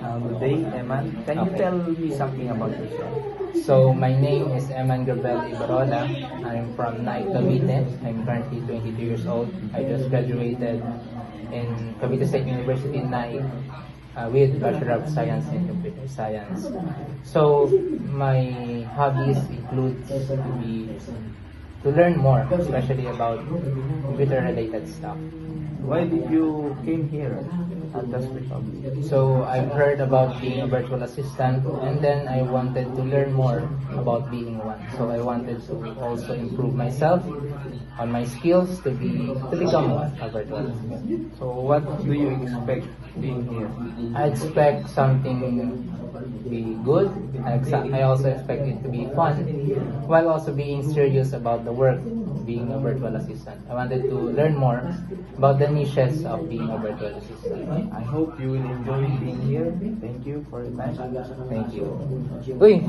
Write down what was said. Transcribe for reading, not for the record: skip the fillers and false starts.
Good day, Eman. Can you Okay. tell me something about yourself? So my name is Eman Gabriel Ibarola. I'm from Naik, Cavite. I'm currently 22 years old. I just graduated in Cavite State University, Naik, with Bachelor of Science in Computer Science. So my hobbies include to learn more, especially about computer-related stuff. Why did you came here at Das Republic? So I've heard about being a virtual assistant, and then I wanted to learn more about being one. So I wanted to also improve myself on my skills to become a virtual assistant. So what do you expect being here? I expect something to be good. I also expect it to be fun, while also being serious about the work being a virtual assistant. I wanted to learn more about the niches of being a virtual assistant. I hope you will enjoy being here. Thank you for your time. Thank you. Uy,